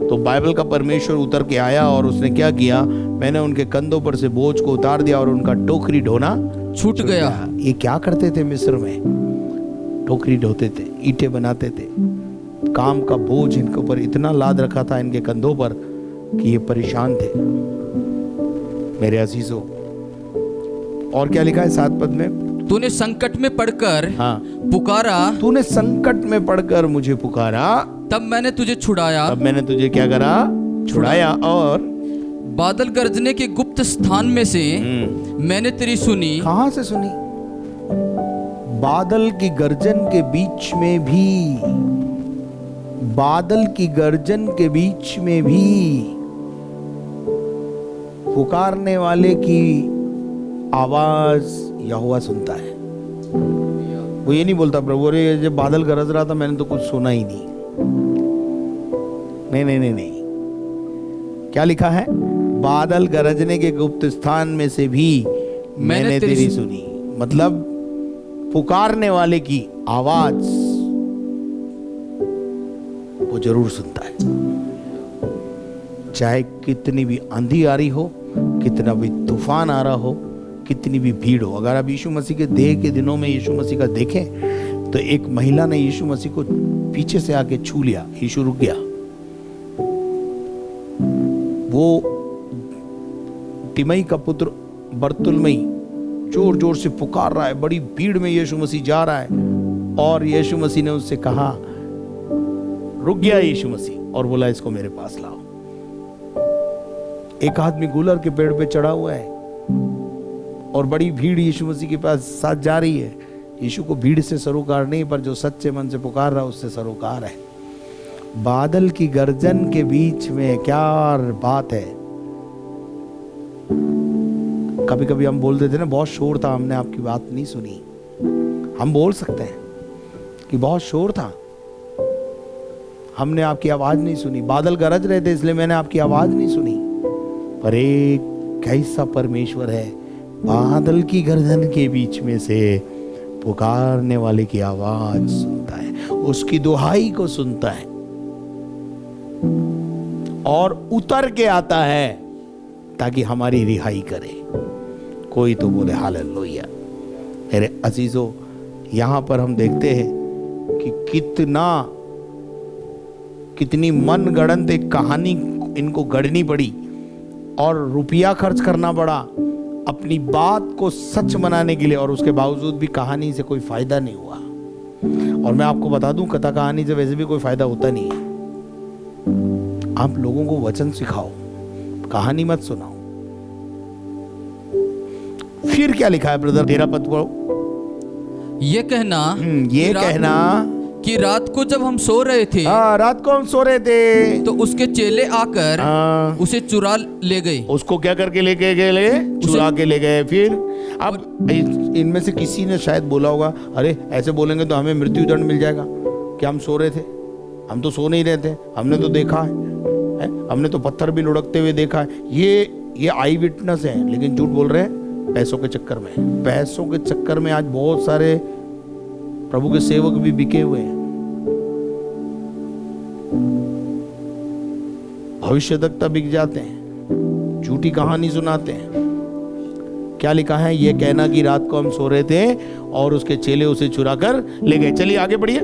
तो बाइबल का परमेश्वर उतर के आया और उसने क्या किया? मैंने उनके कंधों पर से बोझ को उतार दिया और उनका टोकरी ढोना छूट गया। ये क्या करते थे मिस्र में? टोकरी ढोते थे, ईंटें बनाते थे, काम का बोझ इनके ऊपर इतना लाद रखा था इनके कंधों पर कि ये परेशान थे। मेरे अजीजों, और क्या लिखा है 7 पद में? तूने संकट में पड़कर पुकारा, तूने संकट में पड़कर मुझे पुकारा, तब मैंने तुझे छुड़ाया। तब मैंने तुझे क्या करा? छुड़ाया। और बादल गरजने के गुप्त स्थान में से मैंने तेरी सुनी। कहां से सुनी? बादल की गर्जन के बीच में भी, बादल की गर्जन के बीच में भी पुकारने वाले की आवाज यहोवा सुनता है। वो ये नहीं बोलता प्रभु अरे जब बादल गरज रहा था मैंने तो कुछ सुना ही नहीं। नहीं, क्या लिखा है? बादल गरजने के गुप्त स्थान में से भी मैंने तेरी सुनी। मतलब पुकारने वाले की आवाज वो जरूर सुनता है, चाहे कितनी भी आंधी आ रही हो, कितना भी तूफान आ रहा हो, कितनी भी भीड़ हो। अगर आप यीशु मसीह के देह के दिनों में यीशु मसीह का देखें तो एक महिला ने यीशु मसीह को पीछे से आके छू लिया, यीशु रुक गया। वो तिमई का पुत्र बरतुलमई जोर जोर से पुकार रहा है, बड़ी भीड़ में यीशु मसीह जा रहा है, और यीशु मसीह ने उससे कहा, रुक गया यीशु मसीह और बोला इसको मेरे पास लाओ। एक आदमी गुलर के पेड़ पे चढ़ा हुआ है और बड़ी भीड़ यीशु मसीह के पास साथ जा रही है। यीशु को भीड़ से सरोकार नहीं, पर जो सच्चे मन से पुकार रहा उससे सरोकार है। बादल की गर्जन के बीच में क्या बात है। कभी कभी हम बोल देते ना, बहुत शोर था, हमने आपकी बात नहीं सुनी। हम बोल सकते हैं कि बहुत शोर था, हमने आपकी आवाज नहीं सुनी। बादल गरज रहे थे इसलिए मैंने आपकी आवाज नहीं सुनी। पर एक कैसा परमेश्वर है, बादल की गर्जन के बीच में से पुकारने वाले की आवाज सुनता है, उसकी दुहाई को सुनता है और उतर के आता है ताकि हमारी रिहाई करे। कोई तो बोले हालेलुया। मेरे अजीजों, यहां पर हम देखते हैं कि कितनी मन गढ़ंत एक कहानी इनको गढ़नी पड़ी और रुपया खर्च करना पड़ा अपनी बात को सच बनाने के लिए, और उसके बावजूद भी कहानी से कोई फायदा नहीं हुआ। और मैं आपको बता दूं, कथा कहानी से वैसे भी कोई फायदा होता नहीं है। आप लोगों को वचन सिखाओ, कहानी मत सुनाओ। फिर क्या लिखा है ब्रदर, 13 पद पढ़ो। ये कहना कि रात को जब हम सो रहे थे, रात को हम सो रहे थे, तो उसके चेले आकर उसे चुरा ले गए। उसको क्या करके लेके गए? चुरा के ले गए। फिर अब इनमें से किसी ने शायद बोला होगा, अरे ऐसे बोलेंगे तो हमें मृत्यु दंड मिल जाएगा। क्या हम सो रहे थे? हम तो सो नहीं रहे थे, हमने तो देखा है, हमने तो पत्थर भी लुढ़कते हुए देखा है। ये आई विटनेस है, लेकिन झूठ बोल रहे हैं पैसों के चक्कर में। पैसों के चक्कर में आज बहुत सारे प्रभु के सेवक भी बिके हुए हैं। भविष्यवक्ता बिक जाते हैं, झूठी कहानी सुनाते हैं। क्या लिखा है? ये कहना कि रात को हम सो रहे थे और उसके चेले उसे चुरा कर ले गए। चलिए आगे बढ़िए।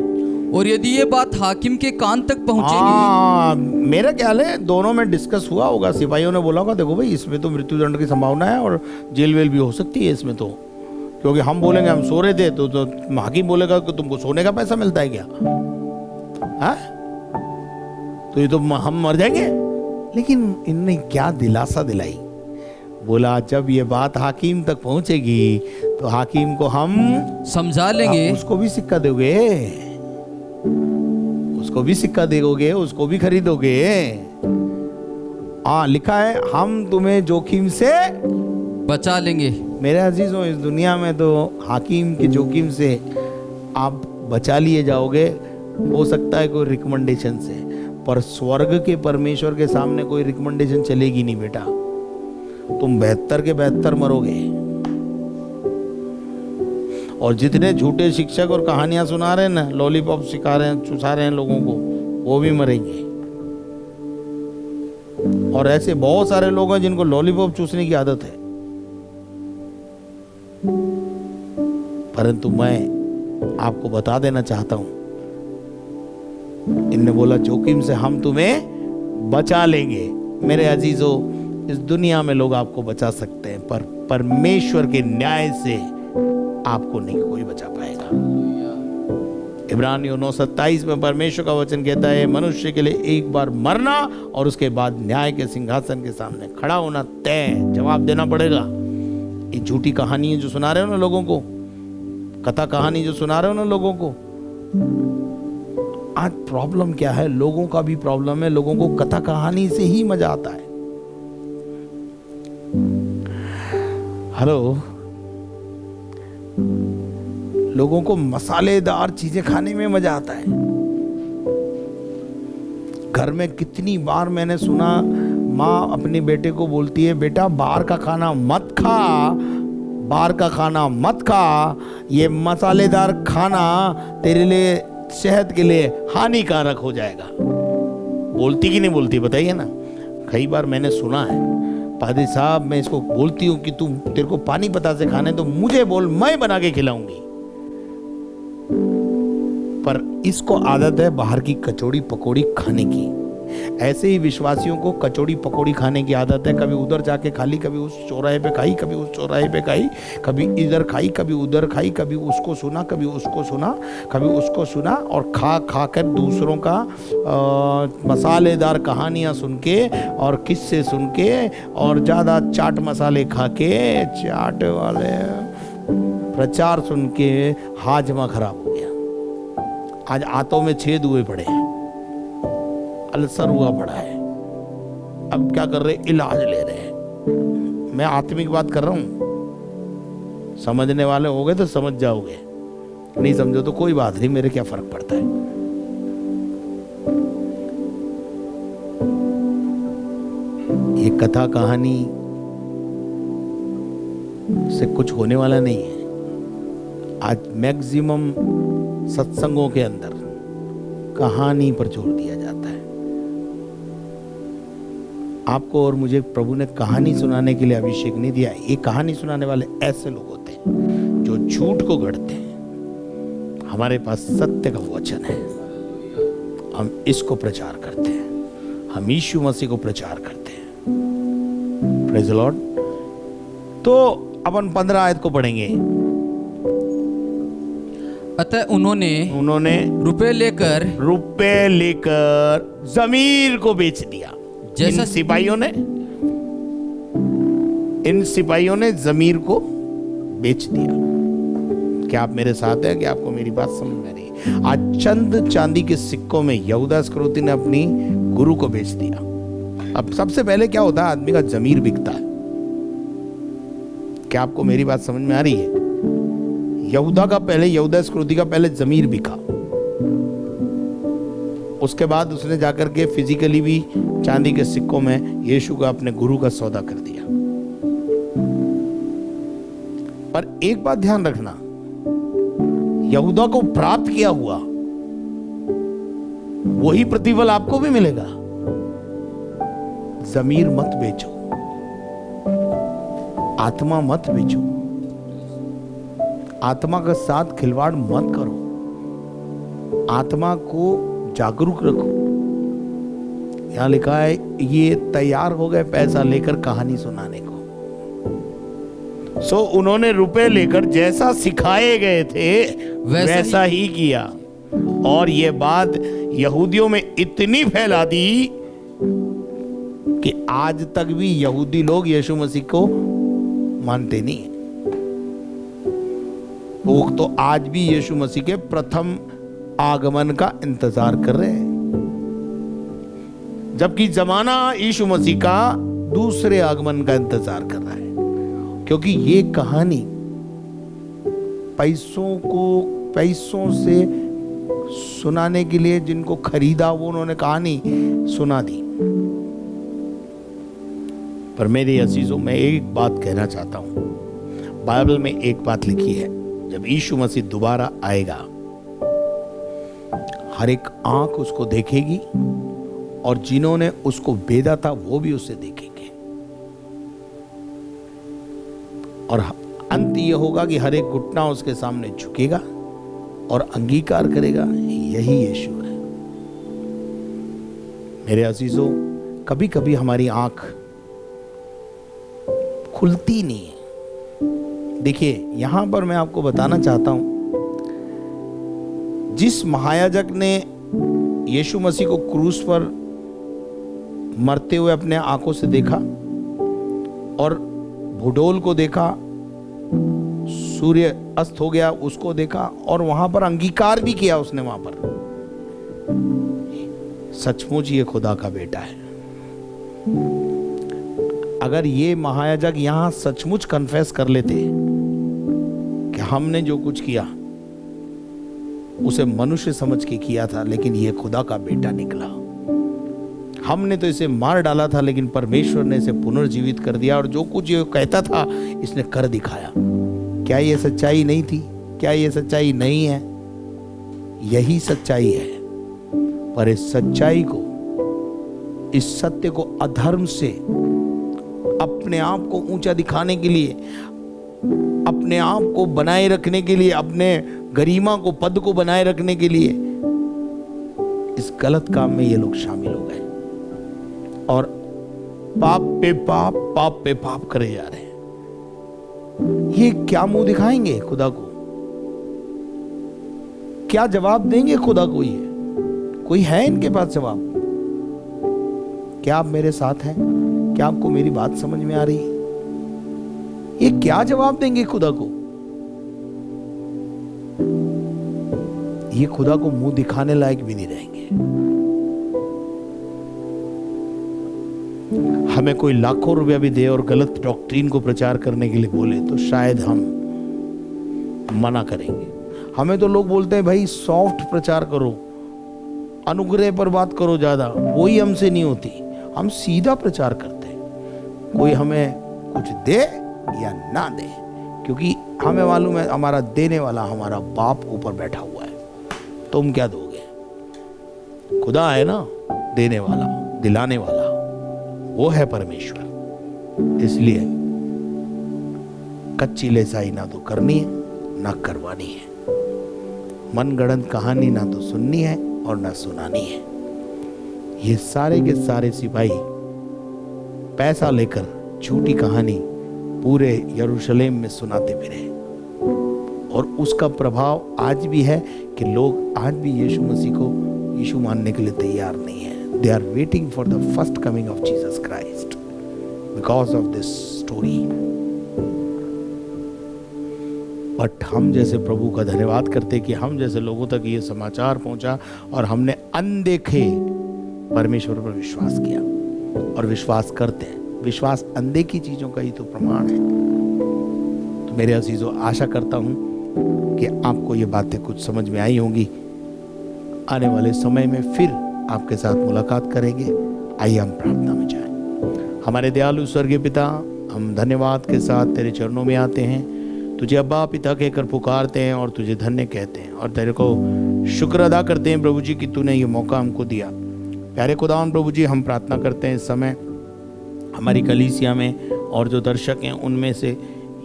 और यदि ये बात हाकिम के कान तक पहुंचेगी, मेरा ख्याल है दोनों में डिस्कस हुआ होगा। सिपाहियों ने बोला होगा, देखो भाई इसमें तो मृत्यु दंड की संभावना है और जेल वेल भी हो सकती है इसमें तो, क्योंकि हम बोलेंगे हम सो रहे थे तो हाकिम बोलेगा कि तुमको सोने का पैसा मिलता है क्या? हाँ, तो ये तो हम मर जाएंगे। लेकिन इनने क्या दिलासा दिलाई, बोला जब ये बात हाकिम तक पहुंचेगी तो हाकिम को हम समझा लेंगे। उसको भी सिक्का दोगे, उसको भी सिक्का दोगे, उसको भी खरीदोगे। हाँ, लिखा है हम तुम्हें जोखिम से बचा लेंगे। मेरे अजीजों, इस दुनिया में तो हाकिम के जोखिम से आप बचा लिए जाओगे, हो सकता है कोई रिकमेंडेशन से, पर स्वर्ग के परमेश्वर के सामने कोई रिकमेंडेशन चलेगी नहीं बेटा। तुम 72 के 72 मरोगे। और जितने झूठे शिक्षक और कहानियां सुना रहे हैं ना, लॉलीपॉप सिखा रहे हैं, चुसा रहे हैं लोगों को, वो भी मरेंगे। और ऐसे बहुत सारे लोग हैं जिनको लॉलीपॉप चूसने की आदत है। परंतु मैं आपको बता देना चाहता हूं, इनने बोला जोखिम से हम तुम्हें बचा लेंगे। मेरे अजीजों, इस दुनिया में लोग आपको बचा सकते हैं, पर परमेश्वर के न्याय से आपको नहीं कोई बचा पाएगा। इब्रानियों 9:27 में परमेश्वर का वचन कहता है, मनुष्य के लिए एक बार मरना और उसके बाद न्याय के सिंहासन के सामने खड़ा होना तय, जवाब देना पड़ेगा। ये झूठी कहानी जो सुना रहे हो ना लोगों को, कथा कहानी जो सुना रहे हो ना लोगों को, आज प्रॉब्लम क्या है? लोगों का भी प्रॉब्लम है। लोगों को कथा कहानी से ही मजा आता है। हेलो, लोगों को मसालेदार चीजें खाने में मजा आता है। घर में कितनी बार मैंने सुना, माँ अपने बेटे को बोलती है, बेटा बाहर का खाना मत खा, बाहर का खाना मत खा, ये मसालेदार खाना तेरे लिए, सेहत के लिए हानिकारक हो जाएगा। बोलती कि नहीं बोलती बताइए ना। कई बार मैंने सुना है, पादरी साहब मैं इसको बोलती हूँ कि तुम, तेरे को पानी पता से खाने तो मुझे बोल, मैं बना के खिलाऊंगी। पर इसको आदत है बाहर की कचौड़ी पकौड़ी खाने की। ऐसे ही विश्वासियों को कचौड़ी पकौड़ी खाने की आदत है। कभी उधर जाके खा ली, कभी उस चौराहे पे खाई, कभी उस चौराहे पे खाई, कभी इधर खाई, कभी उधर खाई, कभी उसको सुना, कभी उसको सुना, कभी उसको सुना, और खा खा कर दूसरों का मसालेदार कहानियाँ सुन के और किस्से सुन के और ज़्यादा चाट मसाले खा के, चाट वाले प्रचार सुन के हाजमा खराब हो गया। आज आंतों में छेद हुए पड़े हैं, अल्सर हुआ पड़ा है। अब क्या कर रहे, इलाज ले रहे हैं। मैं आत्मिक बात कर रहा हूं, समझने वाले होगे तो समझ जाओगे, नहीं समझो तो कोई बात नहीं, मेरे क्या फर्क पड़ता है। ये कथा कहानी से कुछ होने वाला नहीं है। आज मैक्सिमम सत्संगों के अंदर कहानी पर जोर दिया जाता है। आपको और मुझे प्रभु ने कहानी सुनाने के लिए अभिषेक नहीं दिया। ये कहानी सुनाने वाले ऐसे लोग होते हैं जो झूठ को गढ़ते हैं। हमारे पास सत्य का वचन है, हम इसको प्रचार करते हैं, हम यीशु मसीह को प्रचार करते हैं। Praise the Lord. तो अपन 15 आयत को पढ़ेंगे। अतः उन्होंने रुपए लेकर जमीर को बेच दिया। जैसा इन सिपाहियों ने जमीर को बेच दिया। क्या आप मेरे साथ हैं? क्या आपको मेरी बात समझ में आ रही है? आज चंद चांदी के सिक्कों में यहूदा इस्करियोती ने अपनी गुरु को बेच दिया। अब सबसे पहले क्या होता है, आदमी का जमीर बिकता है। क्या आपको मेरी बात समझ में आ रही है? यहूदा इस्करियोती का पहले जमीर बिका, उसके बाद उसने जाकर के फिजिकली भी चांदी के सिक्कों में यीशु का अपने गुरु का सौदा कर दिया। पर एक बात ध्यान रखना, यहूदा को प्राप्त किया हुआ वही प्रतिफल आपको भी मिलेगा। जमीर मत बेचो, आत्मा मत बेचो, आत्मा के साथ खिलवाड़ मत करो, आत्मा को जागरूक रखो। यहां लिखा है ये तैयार हो गए पैसा लेकर कहानी सुनाने को। उन्होंने रुपए लेकर जैसा सिखाए गए थे वैसा ही किया, और ये बात यहूदियों में इतनी फैला दी कि आज तक भी यहूदी लोग यीशु मसीह को मानते नहीं है। वो तो आज भी यीशु मसीह के प्रथम आगमन का इंतजार कर रहे हैं, जबकि जमाना यीशु मसीह का दूसरे आगमन का इंतजार कर रहा है। क्योंकि ये कहानी पैसों से सुनाने के लिए जिनको खरीदा वो उन्होंने कहानी सुना दी। पर मेरे अजीजों, मैं एक बात कहना चाहता हूं। बाइबल में एक बात लिखी है, जब यीशु मसीह दोबारा आएगा हर एक आंख उसको देखेगी और जिन्होंने उसको भेजा था वो भी उसे देखेंगे, और अंत ये होगा कि हर एक घुटना उसके सामने झुकेगा और अंगीकार करेगा यही यीशु है। मेरे अजीजों, कभी कभी हमारी आंख खुलती नहीं है। देखिए, यहां पर मैं आपको बताना चाहता हूं, जिस महायाजक ने यीशु मसीह को क्रूस पर मरते हुए अपने आंखों से देखा और भूडोल को देखा, सूर्य अस्त हो गया उसको देखा, और वहां पर अंगीकार भी किया उसने, वहां पर सचमुच ये खुदा का बेटा है। अगर ये महायाजक यहां सचमुच कन्फेस कर लेते कि हमने जो कुछ किया उसे मनुष्य समझ के किया था, लेकिन ये खुदा का बेटा निकला, हमने तो इसे मार डाला था लेकिन परमेश्वर ने इसे पुनर्जीवित कर दिया, और जो कुछ ये कहता था इसने कर दिखाया। क्या ये सच्चाई नहीं थी? क्या ये सच्चाई नहीं है? यही सच्चाई है। पर इस सच्चाई को, इस सत्य को अधर्म से अपने आप को ऊंचा दिखाने के लिए, अपने आप को बनाए रखने के लिए, अपने गरिमा को, पद को बनाए रखने के लिए इस गलत काम में ये लोग शामिल हो गए। और पाप पे पाप, पाप पे पाप करे जा रहे हैं। ये क्या मुंह दिखाएंगे खुदा को? क्या जवाब देंगे खुदा को? ये कोई है इनके पास जवाब? क्या आप मेरे साथ हैं? क्या आपको मेरी बात समझ में आ रही है? ये क्या जवाब देंगे खुदा को? ये खुदा को मुंह दिखाने लायक भी नहीं रहेंगे। हमें कोई लाखों रुपया भी दे और गलत डॉक्ट्रीन को प्रचार करने के लिए बोले तो शायद हम मना करेंगे। हमें तो लोग बोलते हैं भाई सॉफ्ट प्रचार करो, अनुग्रह पर बात करो ज्यादा, वही हमसे नहीं होती। हम सीधा प्रचार करते हैं, कोई हमें कुछ दे या ना दे, क्योंकि हमें मालूम है हमारा देने वाला हमारा बाप ऊपर बैठा हुआ है। तुम क्या दोगे? खुदा है ना देने वाला, दिलाने वाला, वो है परमेश्वर। इसलिए कच्ची लेसाई ना तो करनी है ना करवानी है, मनगढ़ंत कहानी ना तो सुननी है और ना सुनानी है। ये सारे के सारे सिपाही पैसा लेकर झूठी कहानी पूरे यरूशलेम में सुनाते फिरे, और उसका प्रभाव आज भी है कि लोग आज भी यीशु मसीह को यीशु मानने के लिए तैयार नहीं है। They are waiting for the first coming of Jesus Christ because of this story. But हम जैसे प्रभु का धन्यवाद करते कि हम जैसे लोगों तक ये समाचार पहुंचा और हमने अनदेखे परमेश्वर पर विश्वास किया और विश्वास करते हैं। विश्वास अनदेखी चीजों का ही तो प्रमाण है। तो मेरे अजीजों, आशा करता हूं कि आपको ये बातें कुछ समझ में आई होंगी। आने वाले समय में फिर आपके साथ मुलाकात करेंगे। आइए हम प्रार्थना में जाएं। हमारे दयालु स्वर्गीय पिता, हम धन्यवाद के साथ तेरे चरणों में आते हैं, तुझे अब्बा पिता कहकर पुकारते हैं और तुझे धन्य कहते हैं और तेरे को शुक्र अदा करते हैं प्रभु जी कि तूने ये मौका हमको दिया। प्यारे खुदावन प्रभु जी, हम प्रार्थना करते हैं इस समय हमारी कलीसिया में और जो दर्शक हैं उनमें से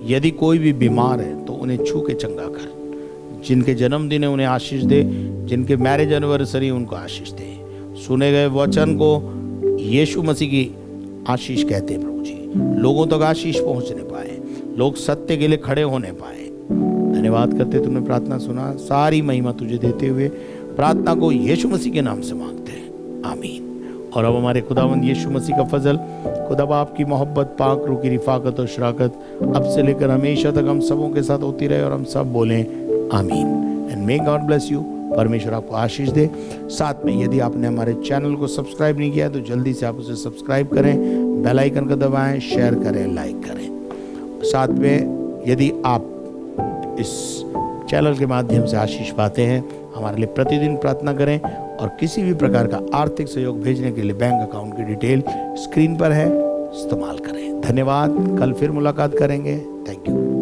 यदि कोई भी बीमार है तो उन्हें छू के चंगा कर। जिनके जन्मदिन है उन्हें आशीष दे, जिनके मैरिज एनिवर्सरी उनको आशीष दे। सुने गए वचन को यीशु मसीह की आशीष कहते हैं प्रभु जी, लोगों तक आशीष पहुंचने पाए, लोग सत्य के लिए खड़े होने पाए। धन्यवाद करते तूने प्रार्थना सुना। सारी महिमा तुझे देते हुए प्रार्थना को यीशु मसीह के नाम से मांगते हैं, आमीन। और अब हमारे खुदावंद यीशु मसीह का फजल, खुदा बाप की मोहब्बत, पाक रूह की रिफाकत और शराकत अब से लेकर हमेशा तक हम सबों के साथ होती रहे और हम सब बोलें आमीन। And may God bless you. परमेश्वर आपको आशीष दे। साथ में यदि आपने हमारे चैनल को सब्सक्राइब नहीं किया तो जल्दी से आप उसे सब्सक्राइब करें, बेल आइकन को दबाएं, शेयर करें, लाइक करें। साथ में यदि आप इस चैनल के माध्यम से आशीष पाते हैं, हमारे लिए प्रतिदिन प्रार्थना करें और किसी भी प्रकार का आर्थिक सहयोग भेजने के लिए बैंक अकाउंट की डिटेल स्क्रीन पर है, इस्तेमाल करें। धन्यवाद। कल फिर मुलाकात करेंगे। Thank you.